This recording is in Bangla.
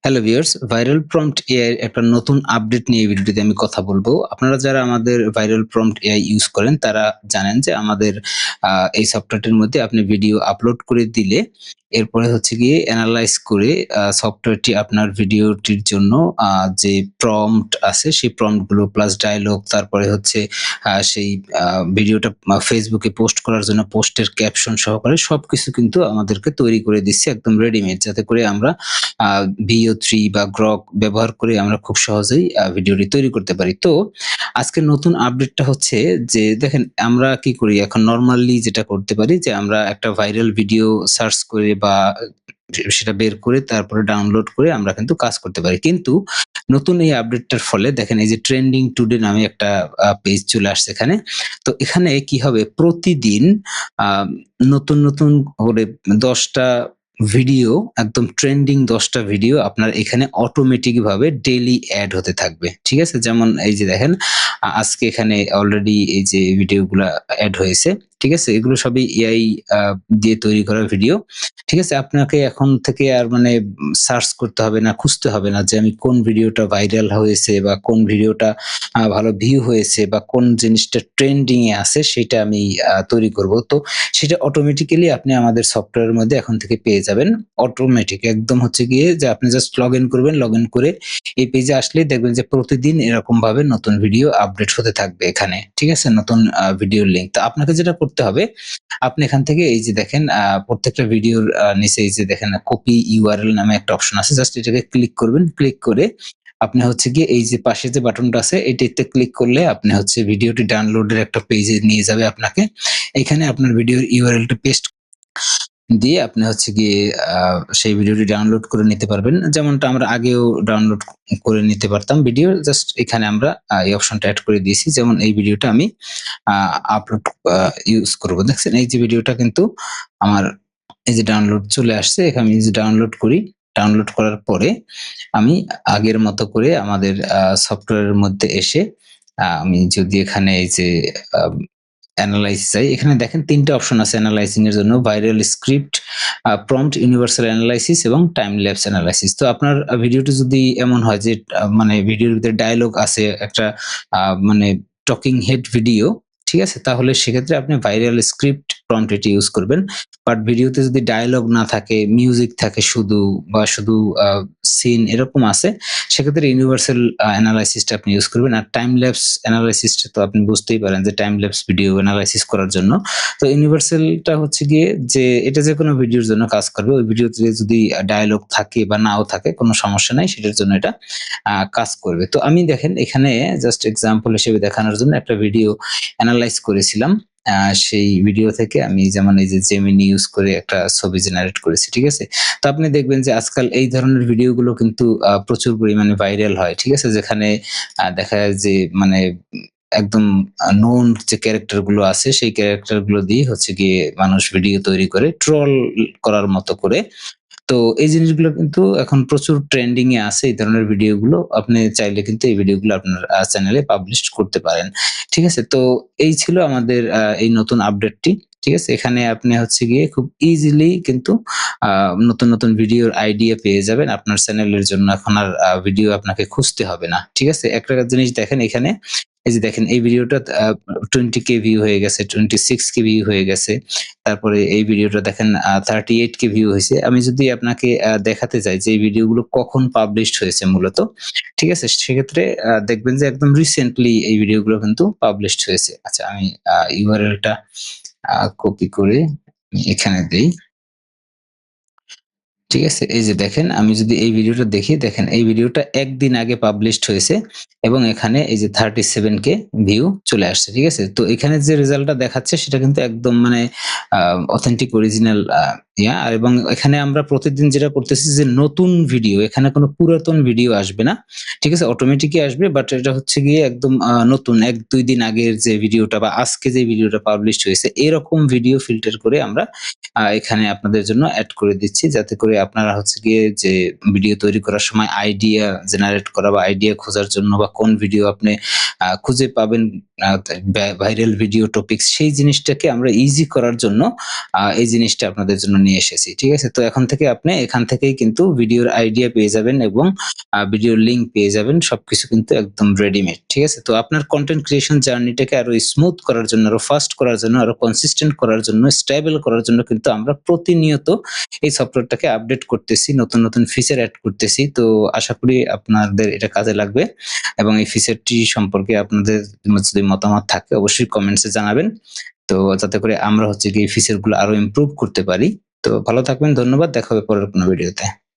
Hello viewers, viral prompt AI এর একটা নতুন আপডেট নিয়ে এই ভিডিওটিতে আমি কথা বলবো। আপনারা যারা আমাদের ভাইরাল প্রম্পট এআই ইউজ করেন তারা জানেন যে আমাদের আ এই সফটওয়্যারটির মধ্যে আপনি ভিডিও আপলোড করে দিলে এরপরে হচ্ছে গিয়ে এনালাইজ করে সফটওয়্যারটি আপনার ভিডিওটির জন্য আ যে প্রম্পট আছে সেই প্রম্পট গুলো প্লাস ডায়ালগ তারপরে হচ্ছে সেই আ ভিডিওটা Facebook এ পোস্ট করার জন্য পোস্টের ক্যাপশন সহকারে সবকিছু কিন্তু আমাদেরকে তৈরি করে দিচ্ছে একদম রেডিমেড যাতে করে আমরা আ VO3 বা Grok ব্যবহার করে আমরা খুব সহজেই ভিডিওটি তৈরি করতে পারি। তো আজকের নতুন আপডেটটা হচ্ছে যে দেখেন আমরা কি করি এখন নরমালি যেটা করতে পারি যে আমরা একটা ভাইরাল ভিডিও সার্চ করে বা সেটা বের করে তারপরে ডাউনলোড করে আমরা কিন্তু কাজ করতে পারি। কিন্তু নতুন এই আপডেটটার ফলে দেখেন এই যে ট্রেন্ডিং টুডে নামে একটা পেজ চলে আসছে এখানে। তো এখানে কি হবে প্রতিদিন আ নতুন করে ১০ টা ভিডিও একদম ট্রেন্ডিং ১০ টা ভিডিও আপনার এখানে অটোমেটিক ভাবে ডেইলি এড হতে থাকবে। ঠিক আছে? যেমন এই যে দেখেন আজকে এখানে অলরেডি এই যে ভিডিওগুলা এড হয়েছে। ঠিক আছে? এগুলো সবই এআই আ দিয়ে তৈরি করা ভিডিও। ঠিক আছে? আপনাকে এখন থেকে আর মানে সার্চ করতে হবে না, খুঁজতে হবে না যে আমি কোন ভিডিওটা ভাইরাল হয়েছে বা কোন ভিডিওটা ভালো ভিউ হয়েছে বা কোন জিনিসটা ট্রেন্ডিং এ আছে সেটা আমি তৈরি করব। তো সেটা অটোমেটিক্যালি আপনি আমাদের সফটওয়্যারের মধ্যে এখন থেকে পেয়ে যাবেন। অটোমেটিক একদম হচ্ছে গিয়ে যে আপনি জাস্ট লগইন করবেন। লগইন করে এই পেজে আসলেই দেখবেন যে প্রতিদিন এরকমভাবে নতুন ভিডিও আপডেট হতে থাকবে এখানে। ঠিক আছে? নতুন ভিডিওর লিঙ্ক। তো আপনাকে যেটা করতে হবে, আপনি এখান থেকে এই যে দেখেন প্রত্যেকটা ভিডিওর নিচে এই যে দেখেন কপি ইউআরএল নামে একটা অপশন আছে। জাস্ট এটাকে ক্লিক করবেন। ক্লিক করে আপনি হচ্ছে গিয়ে এই যে পাশে যে বাটনটা আছে এটাতে ক্লিক করলে আপনি হচ্ছে ভিডিওটি ডাউনলোডের একটা পেজে নিয়ে যাবে আপনাকে। এখানে আপনার ভিডিওর ইউআরএলটা পেস্ট দিয়ে আপনি হচ্ছে গিয়ে আ সেই ভিডিওটি ডাউনলোড করে নিতে পারবেন। যেমনটা আমরা আগেও ডাউনলোড করে নিতে পারতাম ভিডিও। জাস্ট এখানে আমরা এই অপশনটা এড করে দিয়েছি। যেমন এই ভিডিওটা আমি আ আপলোড ইউজ করব। দেখছেন এই যে ভিডিওটা কিন্তু আমার এই যে ডাউনলোড চলে আসছে। এখানে আমি যদি ডাউনলোড করি, ডাউনলোড করার পরে আমি আগের মতো করে আমাদের সফটওয়্যারের মধ্যে এসে আমি যদি এখানে এই যে আ এনালাইসিস চাই। এখানে দেখেন ৩ টা অপশন আছে এনালাইজিং এর জন্য। Viral script, prompt universal analysis এবং টাইম ল্যাপস এনালাইসিস। তো আপনার ভিডিওটি যদি এমন হয় যে মানে ভিডিওর ভিতরে ডায়ালগ আছে একটা আ মানে টকিং হেড ভিডিও, ঠিক আছে? তাহলে সেক্ষেত্রে আপনি ভাইরাল স্ক্রিপ্ট প্রম্পট এটি ইউজ করবেন। বাট ভিডিওতে যদি ডায়ালগ না থাকে, মিউজিক থাকে শুধু বা শুধু আ সিন এরকম আছে, সেক্ষেত্রে ইউনিভার্সাল এনালাইসিসটা আপনি ইউজ করবেন। আর টাইম ল্যাপস এনালাইসিসটা তো আপনি বুঝতেই পারেন যে টাইম ল্যাপস ভিডিও এনালাইসিস করার জন্য। তো ইউনিভার্সালটা হচ্ছে গিয়ে যে এটা যেকোনো ভিডিওর জন্য কাজ করবে। ওই ভিডিওতে যদি ডায়ালগ থাকে বা নাও থাকে কোনো সমস্যা নাই। সেটার জন্য এটা কাজ করবে। তো আমি দেখেন এখানে জাস্ট এক্সাম্পল হিসেবে দেখানোর জন্য একটা ভিডিও এনালাইজ করেছিলাম। আ সেই ভিডিও থেকে আমি যেমন এই যে Gemini ইউজ করে একটা ছবি জেনারেট করেছি। ঠিক আছে? তো আপনি দেখবেন যে আজকাল এই ধরনের ভিডিওগুলো কিন্তু প্রচুর পরিমাণে ভাইরাল হয়। ঠিক আছে? যেখানে দেখা যায় যে মানে একদম নোন যে ক্যারেক্টার গুলো আছে সেই ক্যারেক্টার গুলো দিয়ে হচ্ছে গিয়ে মানুষ ভিডিও তৈরি করে ট্রল করার মতো করে। তো এই জিনিসগুলো কিন্তু এখন প্রচুর ট্রেন্ডিং এ আছে এই ধরনের ভিডিওগুলো। আপনি চাইলে কিন্তু এই ভিডিওগুলো আপনার চ্যানেলে পাবলিশ করতে পারেন। ঠিক আছে? তো এই ছিল আমাদের এই নতুন আপডেটটি। ঠিক আছে? এখানে আপনি হচ্ছে গিয়ে খুব ইজিলি কিন্তু আ নতুন ভিডিওর আইডিয়া পেয়ে যাবেন। আপনার চ্যানেলের জন্য এখন আর ভিডিও আপনাকে খুঁজতে হবে না। ঠিক আছে? একটা জিনিস দেখেন এখানে, এই যে দেখেন এই ভিডিওটা 20K ভিউ হয়ে গেছে, 26K ভিউ হয়ে গেছে। তারপরে এই ভিডিওটা দেখেন 38K ভিউ হইছে। আমি যদি আপনাকে দেখাতে চাই যে এই ভিডিওগুলো কখন পাবলিশড হয়েছে মূলত, ঠিক আছে? সেক্ষেত্রে দেখবেন যে একদম রিসেন্টলি এই ভিডিওগুলো কিন্তু পাবলিশড হয়েছে। আচ্ছা আমি URL টা কপি করে এখানে দেই। ঠিক আছে? এই যে দেখেন আমি যদি এই ভিডিওটা দেখি, দেখেন এই ভিডিওটা ১ দিন আগে পাবলিশড হয়েছে এবং এখানে এই যে 37K ভিউ চলে আসছে। ঠিক আছে? তো এখানে যে রেজাল্টটা দেখাচ্ছে সেটা কিন্তু একদম মানে আ অথেন্টিক অরিজিনাল এবং এখানে আমরা প্রতিদিন যেটা করতেছি যে নতুন ভিডিও এখানে কোনো পুরাতন ভিডিও আসবে না। ঠিক আছে? অটোমেটিকই আসবে বাট এটা হচ্ছে গিয়ে একদম নতুন ১-২ দিন আগের যে ভিডিওটা বা আজকে যে ভিডিওটা পাবলিশড হয়েছে এরকম ভিডিও ফিল্টার করে আমরা এখানে আপনাদের জন্য এড করে দিচ্ছি যাতে করে আপনারা হচ্ছে গিয়ে যে ভিডিও তৈরি করার সময় আইডিয়া জেনারেট করা বা আইডিয়া খোঁজার জন্য বা কোন ভিডিও আপনি খুঁজে পাবেন আ ভাইরাল ভিডিও টপিকস সেই জিনিসটাকে আমরা ইজি করার জন্য এই জিনিসটা আপনাদের জন্য নিয়ে এসেছি। ঠিক আছে? তো এখন থেকে আপনি এখান থেকেই কিন্তু ভিডিওর আইডিয়া পেয়ে যাবেন এবং ভিডিওর লিঙ্ক পেয়ে যাবেন। সবকিছু কিন্তু একদম রেডিমেড। ঠিক আছে? তো আপনার কনটেন্ট ক্রিয়েশন জার্নিটাকে আরো স্মুথ করার জন্য, আরো ফাস্ট করার জন্য, আরো কনসিস্টেন্ট করার জন্য, স্টেবল করার জন্য কিন্তু আমরা প্রতিনিয়ত এই সফটওয়্যারটাকে আপডেট করতেছি, নতুন, নতুন ফিচার এড করতেছি। তো আশা করি আপনাদের এটা কাজে লাগবে এবং এই ফিচারটি সম্পর্কে আপনাদের যদি মতামত থাকে অবশ্যই কমেন্টসে জানাবেন। তো যাতে করে আমরা হচ্ছে গিয়ে এই ফিচার গুলো আরো ইমপ্রুভ করতে পারি। তো ভালো থাকবেন। ধন্যবাদ। দেখা হবে পরের কোনো ভিডিওতে।